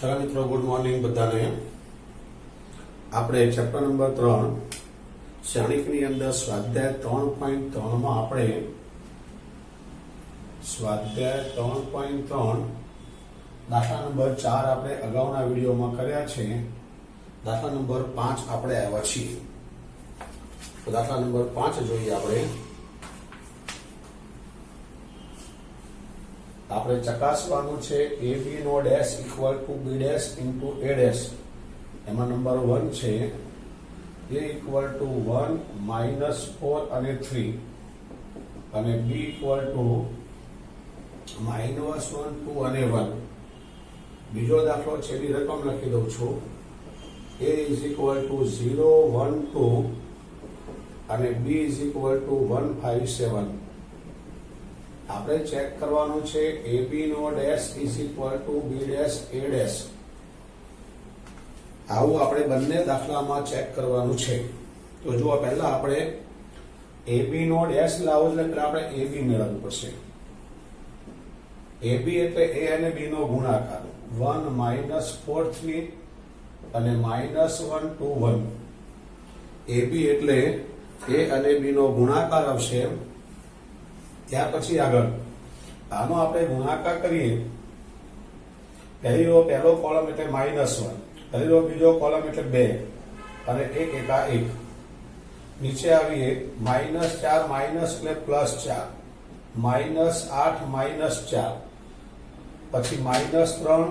चलो मित्रों good morning बधाने આપણે ચેપ્ટર નંબર 3 શ્રેણિકની અંદર સ્વાધ્યાય 3.3 માં આપણે સ્વાધ્યાય 3.3 દાખલા નંબર 4 આપણે અગાઉના વિડિયોમાં કર્યા છે। દાખલા નંબર 5 આપણે આવ્યા છીએ। તો દાખલા નંબર 5 જોઈએ આપણે ચકાસવાનું છે ab નો dash equal to b dash into a dash. એમાં નંબર 1 છે a ઇક્વલ ટુ 1 માઇનસ 4 અને 3 અને b ઇક્વલ ટુ માઇનસ 1 2 અને 1। બીજો દાખલો છે એની રકમ લખી દઉં છું। a ઇઝ ઇક્વલ ટુ 0 1 2 અને b ઇઝ ઇક્વલ ટુ 1 5 7। આપણે ચેક કરવાનું છે ab નો dash is equal to b dash a dash. આવું આપણે બંને દાખલામાં ચેક કરવાનું છે। તો જો પહેલા આપણે ab નો ડેશ લાવો એટલે પહેલા આપણે ab મેળવવું પડશે। ab એટલે a અને b નો ગુણાકાર 1 માઇનસ 4 3 અને માઇનસ 1 2 1। ab એટલે a અને b નો ગુણાકાર આવશે। ત્યાર પછી આગળ આનો આપણે ગુણાકાર કરીએ। પહેલો કોલમ એટલે માઇનસ 1, પહેલો બીજો કોલમ એટલે 2 અને 1 એકા 1। નીચે આવીએ માઇનસ 4 માઇનસ એટલે પ્લસ 4 માઇનસ 8 માઇનસ 4 પછી માઇનસ 3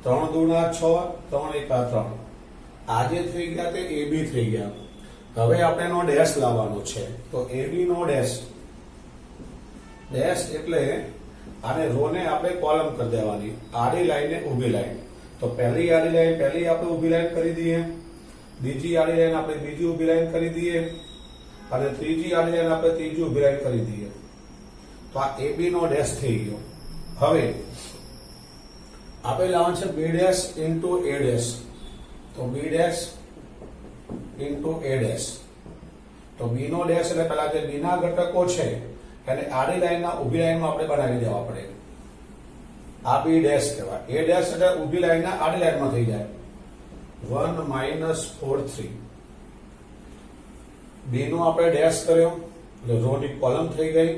3 દુના 6 3 એકા 3। આજે થઈ ગયા તે ab થઈ ગયા। હવે આપણે એનો ડેશ લાવવાનો છે। તો ab નો ડેશ એટલે આને રો ને આપણે કોલમ કરી દેવાની, આડી લાઈન ને ઊભી લાઈન। તો પહેલી આડી લાઈન પહેલી આપણે ઊભી લાઈન કરી દઈએ, બીજી આડી લાઈન આપણે બીજી ઊભી લાઈન કરી દઈએ અને ત્રીજી આડી લાઈન આપણે ત્રીજી ઊભી લાઈન કરી દઈએ। તો આ AB નો ડેશ થઈ ગયો। હવે આપણે લાવવાનું છે B dash into A dash. તો B dash into A dash. તો B નો ડેશ એટલે પહેલા જે B ના ઘટકો છે એને આડી લાઈનના ઊભી લાઈનમાં આપણે બનાવી દેવા પડે। આ b ડેશ કહેવાય। a ડેશ એટલે ઊભી લાઈનના આડી લાઈનમાં થઈ જાય 1 માઇનસ 4 3। b નો આપણે ડેશ કર્યો એટલે રો ની કોલમ થઈ ગઈ।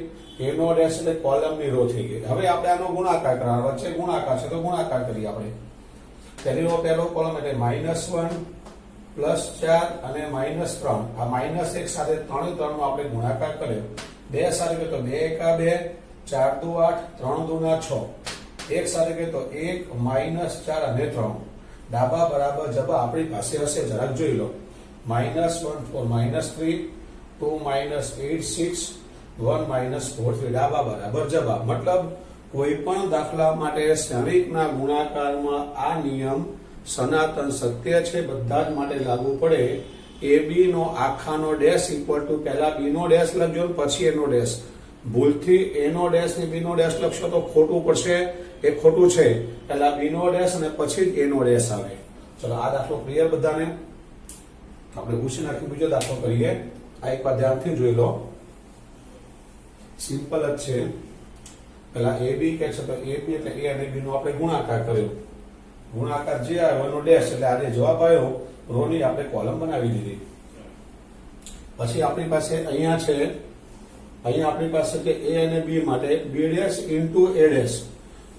a નો ડેશ એટલે કોલમની રો થઈ ગઈ। હવે આપણે આનો ગુણાકાર કરવાનો, વચ્ચે ગુણાકાર છે તો ગુણાકાર કરીએ આપણે। પહેલી રો પહેલો કોલમ એટલે માઇનસ 1 પ્લસ 4 અને માઇનસ 3। આ માઇનસ 1 સાથે 3 નો આપણે ગુણાકાર કર્યો। 2 સાથે કે તો 2 એકા 2 4 દુ 8 3 દુના 6 1 સાથે કે તો 1 માઇનસ 4 અને 3। ડાબા બરાબર જવાબ આપણી પાસે હશે, જરાક જોઈ લો। માઇનસ 1 4 માઇનસ 3 2 માઇનસ 8 6 1 માઇનસ 4 3 ડાબા બરાબર જવાબ। મતલબ કોઈ પણ દાખલા માટે શ્રેણિકના ગુણાકારમાં આ નિયમ સનાતન સત્ય છે, બધા જ માટે લાગુ પડે। ab નો આખાનો ડેશ ઇક્વલ ટુ પહેલા b નો ડેશ લખજો પછી a નો ડેશ। ભૂલથી a નો ડેશ ને b નો ડેશ લખશો તો ખોટું પડશે, એ ખોટું છે। પહેલા b નો ડેશ અને પછી a નો ડેશ આવે। ચલો આ દાખલો ક્લિયર બધાને? આપણે પૂછી નાખી બીજો દાખલો કરીએ। આ એકવાર ધ્યાનથી જોઈ લો, સિમ્પલ જ છે। પહેલા ab કે છે તો ab એટલે a અને b નો આપણે ગુણાકાર કર્યો। ગુણાકાર જે આવ્યો એનો ડેશ એટલે આજે જવાબ આવ્યો, રો ની આપણે કોલમ બનાવી દીધી। પછી આપણી પાસે અહીંયા છે, અહીંયા આપણી પાસે કે a અને b માટે b dash into a dash.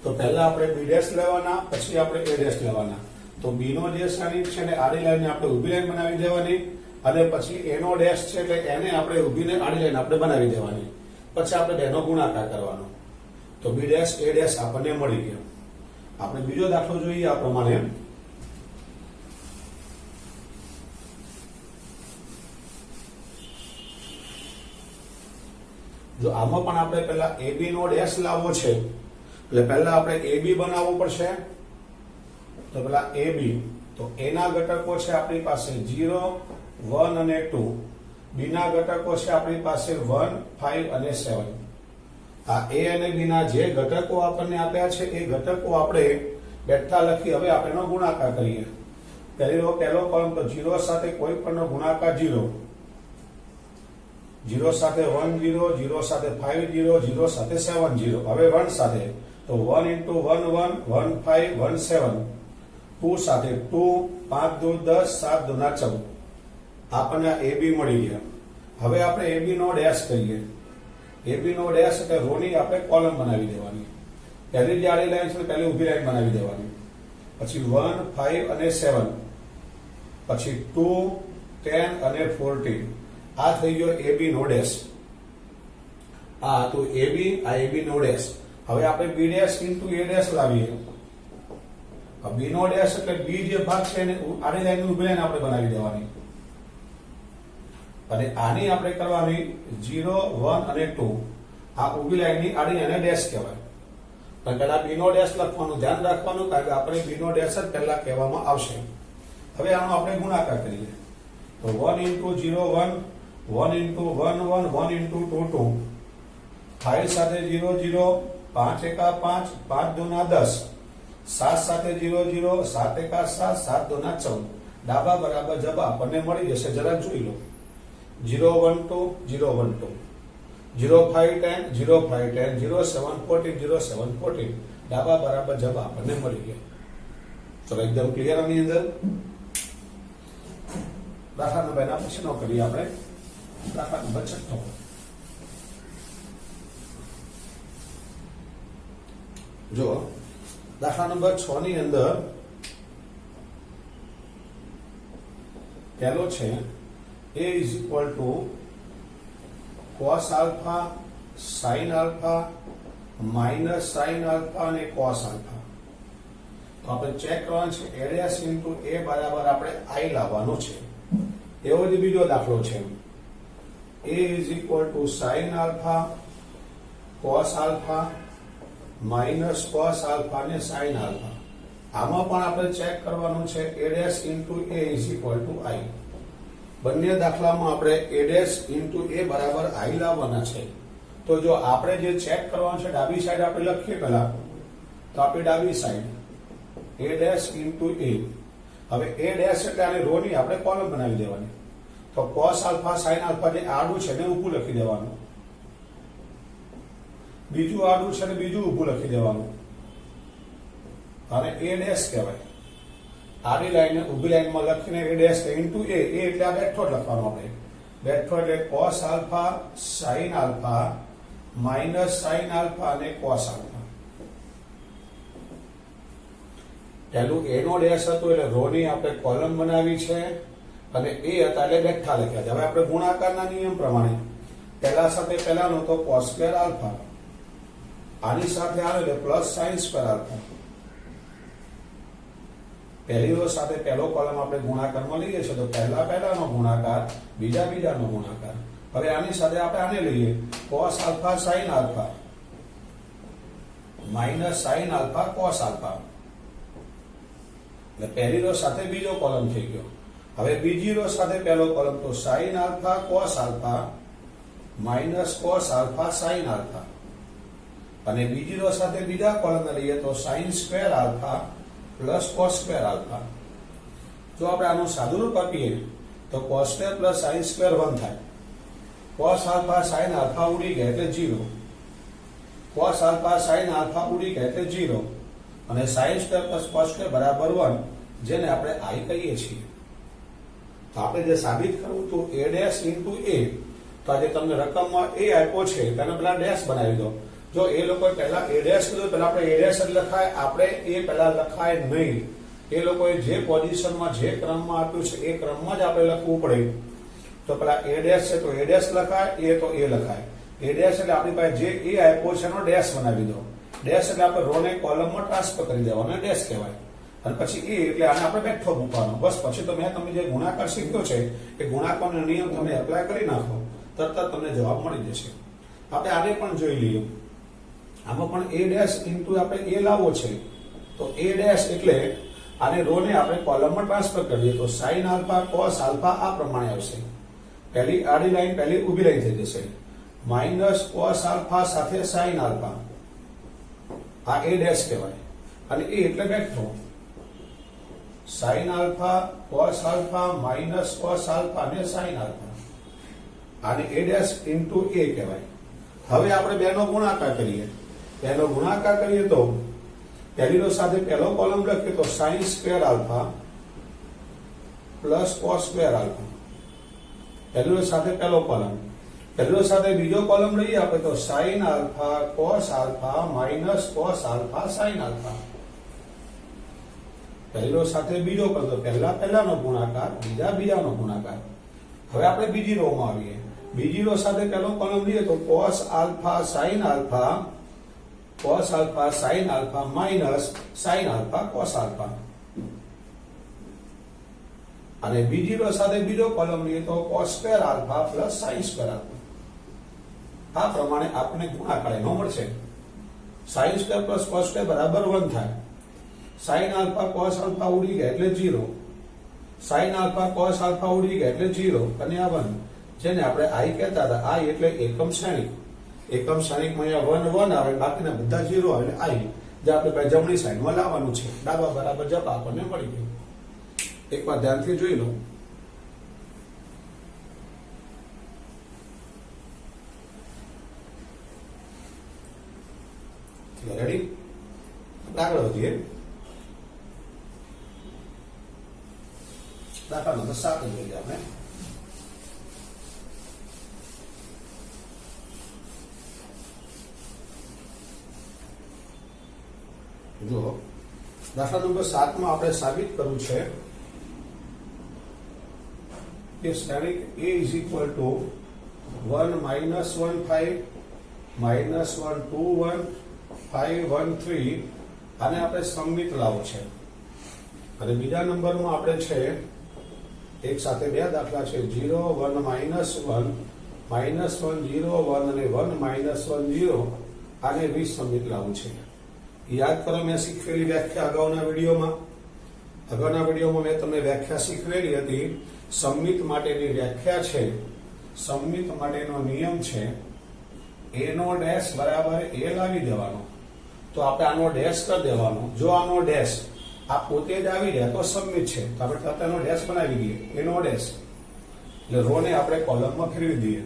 તો પહેલા આપણે b ડેશ લેવાના, પછી આપણે a ડેશ લેવાના। તો b નો જે શ્રેણિક છે ને આડી લાઈનને આપણે ઊભી લાઈન બનાવી દેવાની અને પછી a નો ડેશ છે એટલે એને આપણે ઊભીને આડી લાઈન આપણે બનાવી દેવાની। પછી આપણે બેનો ગુણાકાર કરવાનો। તો b ડેશ a ડેશ આપણને મળી ગયો। આપણે બીજો દાખલો જોઈએ આ પ્રમાણે। જો આમાં પણ આપણે પહેલા ab નો ડેશ લાવવો છે એટલે પહેલા આપણે ab બનાવવું પડશે। તો પહેલા ab, તો a ના ઘટકો છે આપણી પાસે 0 1 અને 2, b ના ઘટકો છે આપણી પાસે 1 5 અને 7। આ a અને b ના જે ઘટકો આપણને આપ્યા છે એ ઘટકો આપણે બેઠા લખી હવે આપણે એનો ગુણાકાર કરીએ। પહેલો કોલમ તો 0 સાથે કોઈ પણનો ગુણાકાર 0, 0 સાથે 1 0, 0 સાથે 5 0, 0 સાથે 7 0। હવે 1 સાથે તો 1 into 1 1 1 5 1 7 2 સાથે 2 5 2 10 7 2 14 આપણને AB મળી ગયા. હવે આપણે AB નો ડેશ કરીએ. AB નો ડેશ એટલે રો ની આપણે કોલમ બનાવી દેવાની. પહેલી જે આડી લાઈન છે પહેલી ઊભી લાઈન બનાવી દેવાની. પછી 1 5 અને 7 પછી 2 10 અને 14 આ થઈ ગયો AB નો ડેશ. આ તો AB આ AB નો ડેશ. હવે આપણે B dash into A dash લાવીએ. B નો ડેશ એટલે B જે ભાગ છે એને આડી લાઈન ઊભી લાઈન આપણે બનાવી દેવાની. અને આની આપણે કરવાની 0 1 અને 2 આ ઊભી લાઈનની આડી એને ડેશ કહેવાય. પણ પહેલા B નો ડેશ લખવાનું ધ્યાન રાખવાનું કારણ કે આપણે B નો ડેશ જ પહેલા કહેવામાં આવશે. હવે આનો આપણે ગુણાકાર કરીએ તો 1 into 0 1 1 into 1 1 1 into 2 2 5 સાથે 0 0 5 એકા 5 5 દુના 10 7 સાથે 0 0 7 એકા 7 7 દુના 14 ડાબા બરાબર જવાબ આપણને મળી જશે. જરા જોઈ લો 0 1 2 0 1 2 0 5 10 0 5 10 0 7 14 0 7 14 ડાબા બરાબર જવાબ આપણને મળી ગયા. ચલો એકદમ ક્લિયર આની અંદર. દાખલા નંબર એના પછી નો કરીએ આપણે. દાખલા નંબર 6 જો દાખલા નંબર 6 ની અંદર પહેલો છે A is equal to cos alpha sin alpha minus sin alpha અને cos alpha. તો આપણે ચેક કરવાનું છે A dash into A બરાબર આપણે I લાવવાનું છે. એવો જ બીજો દાખલો છે A is equal to sin alpha cos alpha minus cos alpha અને sin alpha. આમાં પણ આપણે ચેક કરવાનું છે A dash into A is equal to I. બંને દાખલામાં આપણે A dash into A બરાબર I લાવવાના છે. તો જો આપણે જે ચેક કરવાનું છે ડાબી સાઈડ આપણે લખીએ પહેલા તો આપણે ડાબી side A dash into A. હવે A dash એટલે આને રો ની આપણે કોલમ બનાવી દેવાની. તો cos alpha sin alpha જે આડું છે એને ઊભું લખી દેવાનું. બીજું આડું છે ને બીજું ઊભું લખી દેવાનું. અને A dash કહેવાય. આડી લાઈન ઊભી લાઈનમાં લખીને A dash ઇન્ટુ A એટલે આ બેઠો લખવાનું આપણે. બેઠો એટલે cos alpha sin alpha minus sin alpha અને cos alpha. પહેલું A નો ડેશ હતો એટલે રો ની આપણે કોલમ બનાવી છે અને A હતા એટલે બેઠા લખ્યા છે. હવે આપણે ગુણાકારના નિયમ પ્રમાણે પહેલા સાથે પહેલાનો તો cos સ્ક્વેર આલ્ફા આની સાથે આવે એટલે પ્લસ sin સ્ક્વેર આલ્ફા. પહેલી રો સાથે પહેલો કોલમ આપણે ગુણાકારમાં લઈએ છીએ તો પહેલાનો ગુણાકાર બીજાનો ગુણાકાર. હવે આની સાથે આપણે આને લઈએ cos alpha sin alpha minus sin alpha cos alpha. એટલે પહેલી રો સાથે બીજો કોલમ થઈ ગયો. હવે બીજી રો સાથે પહેલો કોલમ તો sin alpha cos alpha minus cos alpha sin alpha. અને બીજી રો સાથે બીજા કોલમ લઈએ તો sin square alpha plus cos square alpha. જો આપણે આનું સાદું રૂપ આપીએ તો cos square plus sin square 1 થાય. cos આલ્ફા sin આલ્ફા ઉડી ગયા એટલે 0. cos આલ્ફા sin આલ્ફા ઉડી ગયા એટલે 0. અને sin square plus cos square બરાબર 1 જેને આપણે I કહીએ છીએ. તો આપણે જે સાબિત કરવું તો A dash into A. તો આજે તમને રકમમાં A આપ્યો છે તેને પેલા ડેશ બનાવી દો. જો એ લોકો પહેલા A dash કીધું પહેલા આપણે A dash જ લખાય. આપણે A પહેલા લખાય નહીં. એ લોકોએ જે પોઝિશનમાં જે ક્રમમાં આપ્યું છે એ ક્રમમાં જ આપણે લખવું પડે. તો પેલા A dash છે તો A dash લખાય, A તો A લખાય. A dash એટલે આપણી પાસે જે A આપ્યો છે એનો ડેશ બનાવી દો. ડેશ એટલે આપણે રો ને કોલમમાં ટ્રાન્સફર કરી દેવાનો ડેશ કહેવાય. અને પછી A એટલે આને આપણે બેઠો મૂકવાનો. બસ પછી તો મેં તમને જે ગુણાકાર શીખ્યો છે એ ગુણાકારનો નિયમ તમે એપ્લાય કરી નાખો તરત તમને જવાબ મળી જશે. આપણે આને પણ જોઈ લઈએ. આમાં પણ A dash ઇન્ટુ આપણે A લાવવો છે તો A dash એટલે આને રો ને આપણે કોલમમાં ટ્રાન્સફર કરીએ તો sin આલ્ફા cos આલ્ફા આ પ્રમાણે આવશે. પહેલી આડી લાઈન પહેલી ઊભી લાઈન થઈ જશે માઇનસ cos આલ્ફા સાથે sin આલ્ફા. આ A dash કહેવાય. અને A એટલે બેઠો sin alpha cos alpha minus cos alpha અને sin આલ્ફા. આને A dash ઇન્ટુ A કહેવાય. હવે આપણે બેનો ગુણાકાર કરીએ તેનો ગુણાકાર કરીએ તો પહેલી રો સાથે પહેલો કોલમ લખીએ તો sin square alpha plus cos square alpha. પહેલી રો સાથે પહેલો કોલમ, પહેલી રો સાથે બીજો કોલમ લઈએ આપણે તો sin alpha cos alpha minus cos alpha sin alpha. પહેલી રો સાથે બીજો કોલમ તો પહેલાનો ગુણાકાર, બીજાનો ગુણાકાર. હવે આપણે બીજી રો માં આવીએ. બીજી રો સાથે પહેલો કોલમ લઈએ તો cos alpha sin alpha minus sin alpha cos alpha. અને બીજી રો સાથે બીજો કોલમ લઈએ તો cos square alpha plus sin square alpha. આ પ્રમાણે આપણે ગુણાકાર એનો મળશે. sin square plus cos square બરાબર 1 થાય. sin આલ્ફા cos આલ્ફા ઉડી ગયા એટલે 0. sin આલ્ફા cos આલ્ફા ઉડી ગયા એટલે 0 અને આ 1, જેને આપણે i કહેતા હતા. i એટલે એકમ શ્રેણિક. એકમ શ્રેણિકમાં અહીંયા 1 1 આવે, બાકીના બધા 0 આવે એટલે i, જે આપણે જમણી સાઈડમાં લાવવાનું છે. ડાબા બરાબર જવાબ આપણને મળી ગયો. એકવાર ધ્યાનથી જોઈ લો. રેડી? આગળ વધીએ. દાખલા નંબર 7 જોઈએ આપણે. જો દાખલા નંબર 7 માં આપણે સાબિત કરવું છે કે શ્રેણિક a is equal to 1 minus 1 5 minus 1 2 1 5 1 3 આને આપણે સમમિત લાવવો છે. અને બીજા નંબરમાં આપણે છે એક સાથે બે દાખલા છે 0 1 minus 1 minus 1 0 1 અને 1 minus 1 0 આને વિસંમિત લાવવું છે. યાદ કરો, મેં શીખવેલી વ્યાખ્યા અગાઉના વિડીયોમાં મેં તમને વ્યાખ્યા શીખવેલી હતી. સમમિત માટેની વ્યાખ્યા છે, સમમિત માટેનો નિયમ છે a નો ડેશ બરાબર a લાવી દેવાનો. તો આપણે આનો ડેશ કરી દેવાનો. જો આનો ડેશ આ પોતે જ આવી જાય તો સમમિત છે. તો આપણે તરતનો ડેશ બનાવી દઈએ, a નો ડેશ. એટલે રો ને આપણે કોલમમાં ફેરવી દઈએ.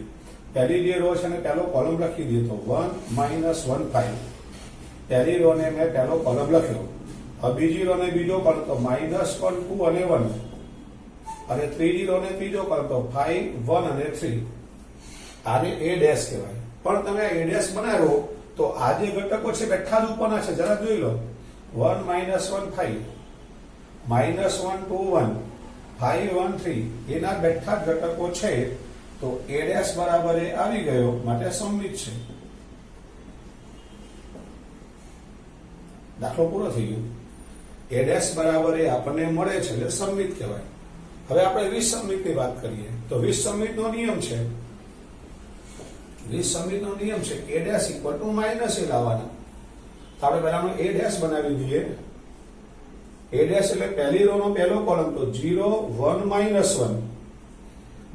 પહેલી જે રો છે ને પહેલો કોલમ લખી દઈએ તો 1 minus 1 5. પહેલી રો ને મેં પહેલો કોલમ લખ્યો. હવે બીજી રો ને બીજો કોલમ તો -1 2 અને 1. અને ત્રીજી રો ને ત્રીજો કોલમ તો 5 1 અને 3. આને a ડેશ કહેવાય. પણ તમે a ડેશ બનાવ્યો તો આ જે ઘટકો છે બેઠા જ ઉપરના છે, જરા જોઈ લો. 1 minus 1 5 minus 1 2 1 5 1 3 એના બેઠા જ ઘટકો છે. તો a ડેશ બરાબર એ આવી ગયો, માટે સમમિત છે. દાખલો પૂરો થઈ ગયો. a ડેશ બરાબર એ આપણને મળે છે એટલે સમમિત કહેવાય. હવે આપણે વિસંમિતની વાત કરીએ તો વિસંમિતનો નિયમ છે. વિસંમિતનો નિયમ છે a dash equal two minus a લાવવાના. તો આપણે પહેલા a ડેશ બનાવી દઈએ. a ડેશ એટલે પહેલી રો નો પહેલો કોલમ તો 0 1 -1.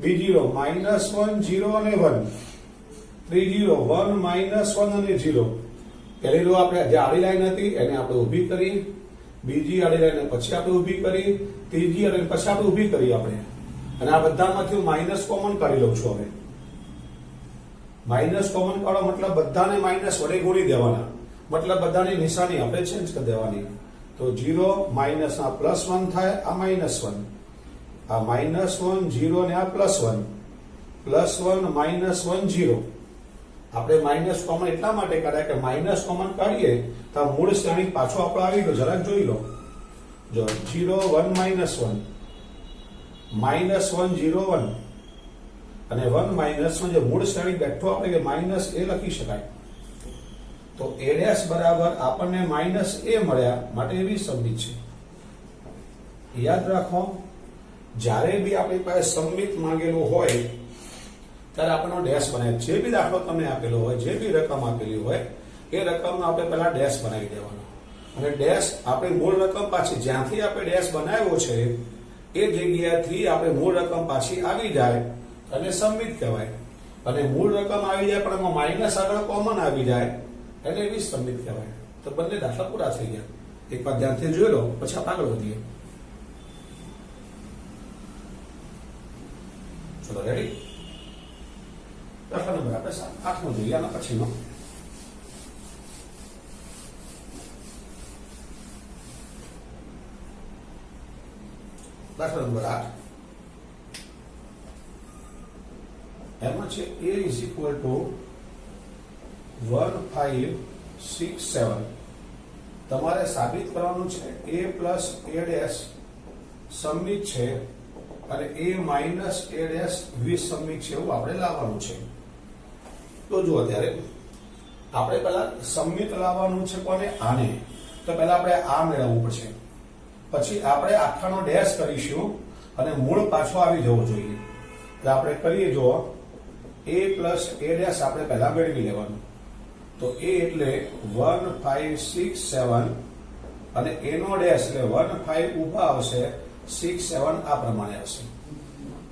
બીજી રો -1 0 અને 1. ત્રીજી રો 1 -1 અને 0. પહેલી રો આપણે જે આડી લાઈન હતી એને આપણે ઊભી કરી, બીજી આડી લાઈન પછી આપણે ઊભી કરી, ત્રીજી આડી પછી આપણે ઊભી કરી આપણે. અને આ બધામાંથી માઇનસ કોમન કાઢી લઉં છું. હવે માઇનસ કોમન કાઢો મતલબ બધાને માઇનસ વડે ગુણી દેવાના, મતલબ બધાની નિશાની આપણે ચેન્જ કરી દેવાની. તો 0 માઇનસ આ +1 થાય, આ -1, આ -1 0 ને આ +1 +1 -1 0. આપણે માઇનસ કોમન એટલા માટે કાઢ્યા કે માઇનસ કોમન કાઢીએ તો મૂળ શ્રેણી પાછો આપણે આવી ગયો. જરાક જોઈ લો. જો 0 1 -1 -1 0 1 અને 1 -1 જે મૂળ શ્રેણી બેઠો આપણે કે માઇનસ એ લખી શકાય. તો a ડેશ બરાબર આપણને માઇનસ એ મળ્યા, માટે વિસંમિત છે. યાદ રાખો, જ્યારે બી આપણી પાસે સમમિત માંગેલું હોય ત્યારે આપણને ડેશ બનાવે. જે બી દાખલો તમને આપેલો હોય, જે બી રકમ આપેલી હોય એ રકમનો આપણે પહેલા ડેશ બનાવી દેવાનો. અને ડેશ આપણે મૂળ રકમ પાછી જ્યાંથી આપણે ડેશ બનાવ્યો છે એ જગ્યાથી આપણે મૂળ રકમ પાછી આવી જાય અને સમમિત કહેવાય. અને મૂળ રકમ આવી જાય પણ એમાં માઇનસ આગળ કોમન આવી જાય એને વિસંમિત કહેવાય. તો બંને દાખલા પૂરા થઈ ગયા. એકવાર ધ્યાનથી જોઈ લો, પછી આપણે આગળ વધીએ. ચલો રેડી? દાખલા નંબર આપણે 8 જોઈએ, આના પછીનો. દાખલા નંબર 8 એમાં છે a ઇઝ ઇક્વલ ટુ 1567 તમારે સાબિત કરવાનું છે a પ્લસ a ડેશ સમમિત છે અને a માઇનસ a ડેશ વિસમિત છે એવું આપણે લાવવાનું છે. તો જો અત્યારે આપણે પહેલા સમમિત લાવવાનું છે કોને? આને. તો પહેલા આપણે આ મેળવવું પડશે, પછી આપણે આખાનો ડેશ કરીશું અને મૂળ પાછો આવી જવો જોઈએ. એટલે આપણે કરીએ જો a પ્લસ a ડેશ આપણે પહેલા મેળવી લેવાનું. તો a એટલે 1567 અને a નો ડેશ એટલે 15 ઊભા આવશે, 67 આ પ્રમાણે આવશે.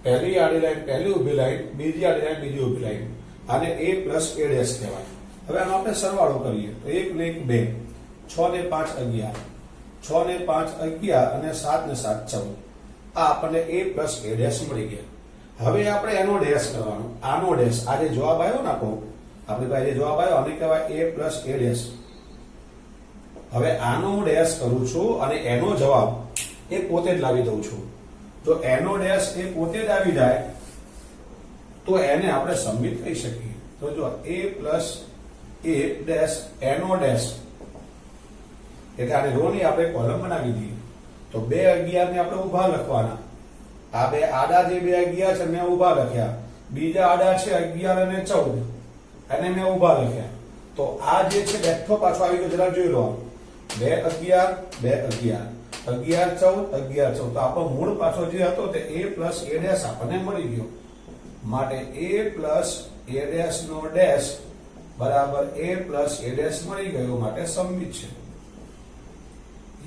પહેલી આડી લાઈન પહેલી ઊભી લાઈન, બીજી આડી લાઈન બીજી ઊભી લાઈન. આને a પ્લસ a ડેશ કહેવાય. હવે આનો આપણે સરવાળો કરીએ તો 1 ને 1 2, 6 ને 5 11, 6 ને 5 11 અને 7 ને 7 14. આ આપણને a પ્લસ a ડેશ મળી ગયા. હવે આપણે એનો ડેશ કરવાનો, આનો ડેશ. આ જે જવાબ આવ્યો ને આપણો, આપણી પાસે જે જવાબ આવ્યો આને કહેવાય a પ્લસ a ડેશ. હવે આનો ડેશ કરું છું અને એનો જવાબ એ પોતે જ લાવી દઉં છું. જો એનો ડેશ એ પોતે જ આવી જાય તો એને આપણે સમમિત કહી શકીએ. તો જો a પ્લસ a ડેશ એનો ડેશ એટલે આને રો ની આપણે કોલમ બનાવી દઈએ. તો 2 11 ને આપણે ઊભા લખવાના. આ બે આડા જે 2 11 છે મેં ઊભા લખ્યા, બીજા આડા છે 11 અને 14 એને મેં ઊભા લખ્યા. તો આ જે છે બેઠો પાછો આવી ગયો, જરા જોઈ લો. 2 11 2 11 11 14 11 14. તો આપણો મૂળ પાછો જે હતો તે a પ્લસ a ડેશ આપણને મળી ગયો. માટે a પ્લસ a ડેશ નો ડેશ બરાબર a પ્લસ a ડેશ મળી ગયો, માટે સમમિત છે.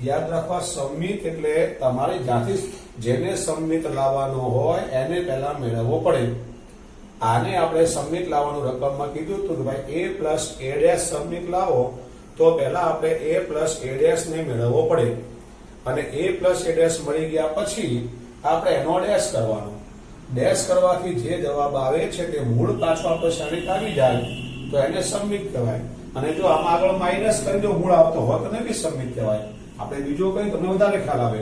યાદ રાખવા, સમમિત એટલે તમારે જ્યાંથી જેને સમમિત લાવવાનો હોય એને પહેલા મેળવવો પડે. આને આપણે સમમિત લાવવાનું રકમમાં કીધું હતું કે ભાઈ a પ્લસ a ડેશ સમમિત લાવો તો પહેલા આપણે a પ્લસ a ડેશ ને મેળવવો પડે. અને a પ્લસ a ડેશ મળી ગયા પછી આપણે એનો ડેશ કરવાનો. ડેશ કરવાથી જે જવાબ આવે છે તે મૂળ પાછો આપણે ક્ષણિક આવી જાય તો એને સમમિત કહેવાય. અને જો આમાં આગળ માઇનસ કરી જો મૂળ આવતો હોય તો એને વિસમિત કહેવાય. આપણે બીજો કઈ તમને વધારે ખ્યાલ આવે.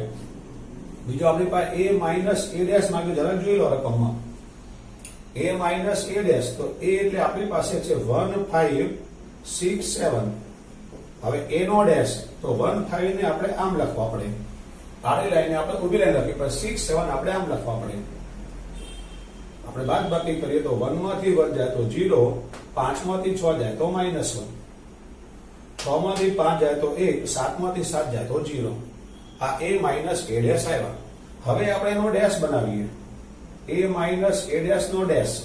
બીજો આપણી પાસે a માઇનસ a ડેશ માંગે, જરા જોઈ લો રકમમાં. a માઇનસ a ડેશ, તો a એટલે આપણી પાસે છે 1567. હવે a નો ડેશ તો 15 ને આપણે આમ લખવા પડે, આડી લાઈને આપણે ઊભી લાઈન લખી, પણ 67 આપણે આમ લખવા પડે. આપણે બાદબાકી કરીએ તો 1 માંથી 1 જાય તો 0, 5 માંથી 6 જાય તો -1, 6 માંથી 5 જાય તો 1, 7 માંથી 7 જાય તો 0. આ a માઇનસ a ડેશ આવ્યા. હવે આપણે એનો ડેશ બનાવીએ, a માઇનસ a ડેશ નો ડેશ.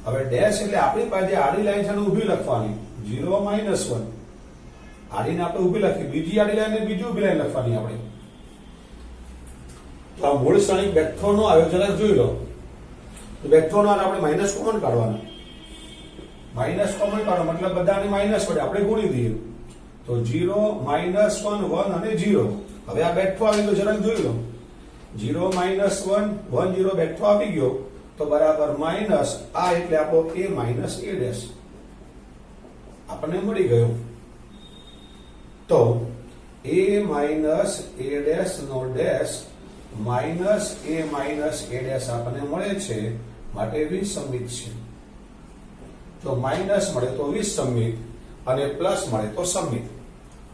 હવે ડેશ એટલે આપણી પાસે આડી લાઈન છે ઊભી લખવાની, 0 -1 આડીને આપણે ઊભી લખી, બીજી આડી લાઈન ને બીજી ઊભી લાઈન લખવાની આપણે. તો આ મૂળ ક્ષણિક બેઠો નો આવ્યો, જરા જોઈ લો. તો બેઠો નો આપણે માઇનસ કોમન કાઢવાના. માઇનસ કોમન કાઢો મતલબ બધાને માઇનસ વડે આપણે ગુણી દઈએ. તો 0 -1 1 અને 0. હવે આ બેઠો આવી ગયો, જરા જોઈ લો. 0 -1 1 0 બેઠો આવી ગયો તો બરાબર માઇનસ આ એટલે આપણો a માઇનસ a ડેશ આપણને મળી ગયો. તો a માઇનસ a ડેશ નો dash minus a minus a dash આપણને મળે છે, માટે વિસમિત છે. જો માઇનસ મળે તો વિસમિત અને પ્લસ મળે તો સમિત.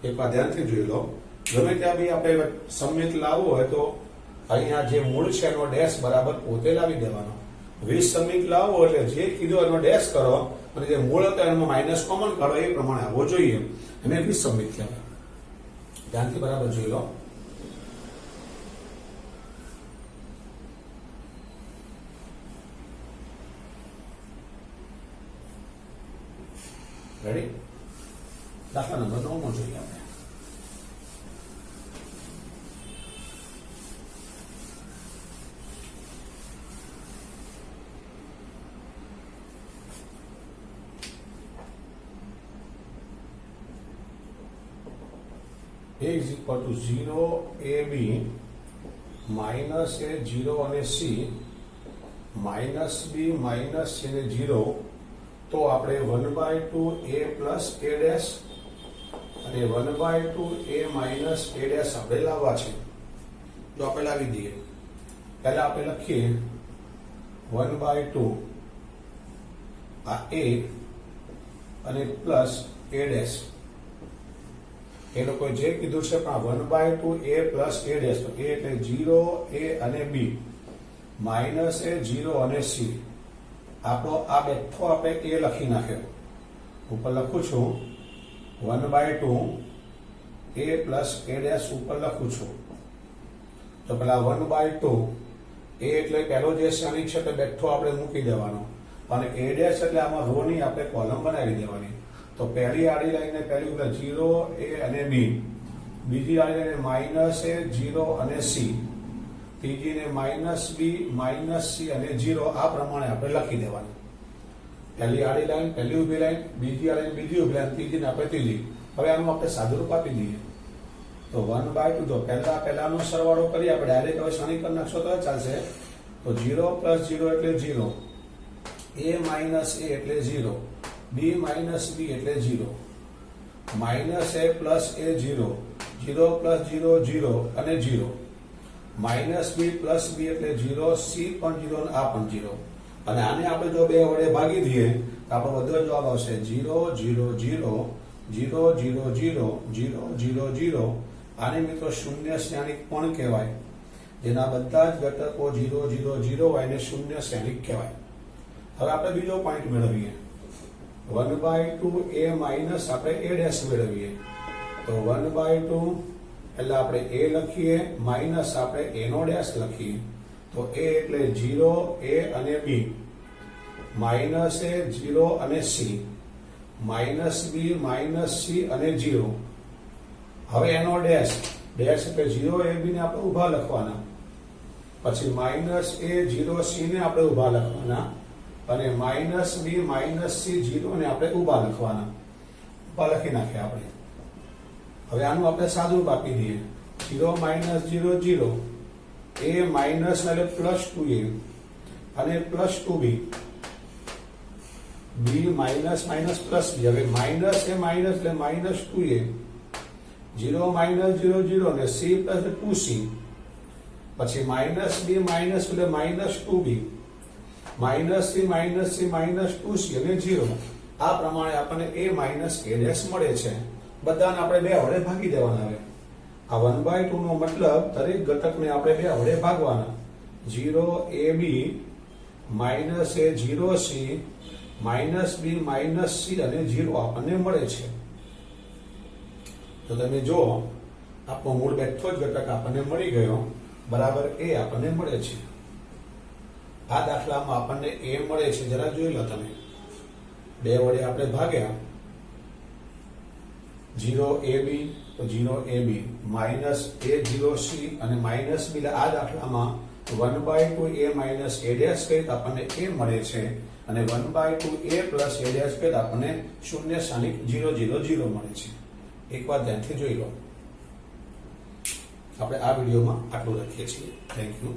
એક વાર ધ્યાનથી જોઈ લો. ગમે ત્યાં બી આપણે સમિત લાવવું હોય તો અહીંયા જે મૂળ છે એનો ડેશ બરાબર પોતે લાવી દેવાનો. વિસમિત લાવવો એટલે જે કીધું એનો ડેશ કરો અને જે મૂળ હતો એમાં માઇનસ કોમન કાઢો, એ પ્રમાણે આવવો જોઈએ. એને વિસમિત કહેવાય. ધ્યાનથી બરાબર જોઈ લો. રેડી? દાખલા નંબર 9 જોઈએ આપણે. a is equal to 0 ab minus a 0 અને c minus b minus c ને 0. તો આપણે 1/2 a plus a dash અને 1/2 a minus a dash આપણે લાવવા છે. તો આપણે લાવી દઈએ. પહેલા આપણે લખીએ 1/2 આ a અને પ્લસ a ડેશ. એ લોકોએ જે કીધું છે પણ 1/2 a પ્લસ a ડેશ, તો a એટલે 0 a અને b, માઇનસ a 0 અને c. આપણો આ બેઠો આપણે a લખી નાખ્યો. ઉપર લખું છું 1/2 a પ્લસ a ડેશ ઉપર લખું છું. તો પેલા 1/2 a એટલે પહેલો જે શ્રેણિક છે તે બેઠો આપણે મૂકી દેવાનો, અને a ડેશ એટલે આમાં રો ની આપણે કોલમ બનાવી દેવાની. તો પહેલી આડી લાઈને પહેલી ઉપર 0 a અને b, બીજી આડી લાઈને માઇનસ a 0 અને c, ત્રીજી ને માઇનસ b માઇનસ c અને 0. આ પ્રમાણે આપણે લખી દેવાનું. પહેલી આડી લાઈન પહેલી ઊભી લાઈન, બીજી આડી લાઈન બીજી ઊભી લાઈન, ત્રીજી ને આપણે ત્રીજી. હવે આનું આપણે સાદુરૂપ આપી દઈએ. તો 1/2 તો પહેલાનો સરવાળો કરી આપણે ડાયરેક્ટ હવે સમીકરણ નાખશો તો ચાલશે. તો 0 પ્લસ 0 એટલે 0, a માઇનસ a એટલે 0, b માઇનસ b એટલે 0, minus a plus a 0, 0 plus 0 0 અને 0, માઇનસ b પ્લસ b એટલે 0, c પણ 0 અને આ પણ 0. અને આને આપણે જો બે વડે ભાગી દઈએ તો આપણો બધો જવાબ આવશે 0 0 0 0 0 0 0 0 0. આને મિત્રો શૂન્ય શ્રેણિક પણ કહેવાય. જેના બધા જ ઘટકો 0 0 0 હોય એને શૂન્ય શ્રેણિક કહેવાય. હવે આપણે બીજો પોઈન્ટ મેળવીએ. 1/2 a માઇનસ આપણે a ડેશ મેળવીએ. તો 1/2 એટલે આપણે a લખીએ, માઇનસ આપણે a નો ડેશ લખીએ. તો a એટલે 0 a અને b, માઇનસ a 0 અને c, minus b minus c અને 0. હવે એનો ડેશ એટલે 0 a b ને આપણે ઊભા લખવાના, પછી માઇનસ a 0 c ને આપણે ઊભા લખવાના, અને માઇનસ b માઇનસ c 0 ને આપણે ઊભા લખવાના. ઊભા લખી નાખ્યા આપણે. હવે આનું આપણે સાદુરૂપ આપી દઈએ. 0 માઇનસ 0 0, a માઇનસ એટલે પ્લસ 2a અને plus 2b, b minus minus plus b. હવે માઇનસ એ માઇનસ એટલે માઇનસ 2a, 0 માઇનસ 0 0 અને c પ્લસ 2c, પછી માઇનસ b માઇનસ એટલે minus 2b, minus c minus c minus 2c અને 0. આ પ્રમાણે આપણને a માઇનસ a ડેશ મળે છે. બધાને આપણે બે વડે ભાગી દેવાના. હવે આ 1/2 નો મતલબ દરેક ઘટકને આપણે બે વડે ભાગવાના. 0 ab minus a 0 c minus b minus c અને 0 આપણને મળે છે. તો તમે જો આપણો મૂળ બેઠો જ ઘટક આપણને મળી ગયો, બરાબર a આપણને મળે છે. આ દાખલામાં આપણને a મળે છે. જરા જોઈ લો તમે. બે વડે આપણે ભાગ્યા. 0 ab તો 0 ab માઇનસ a 0 c અને માઇનસ b. આ દાખલામાં 1/2 a માઇનસ a ડેશ કરીએ તો આપણને a મળે છે, અને 1/2 a પ્લસ a ડેશ કરીએ તો આપણને શૂન્ય સ્થાનિક 0 0 0 મળે છે. એક વાર ધ્યાનથી જોઈ લો. આપણે આ વિડીયોમાં આટલું લખીએ છીએ. Thank you.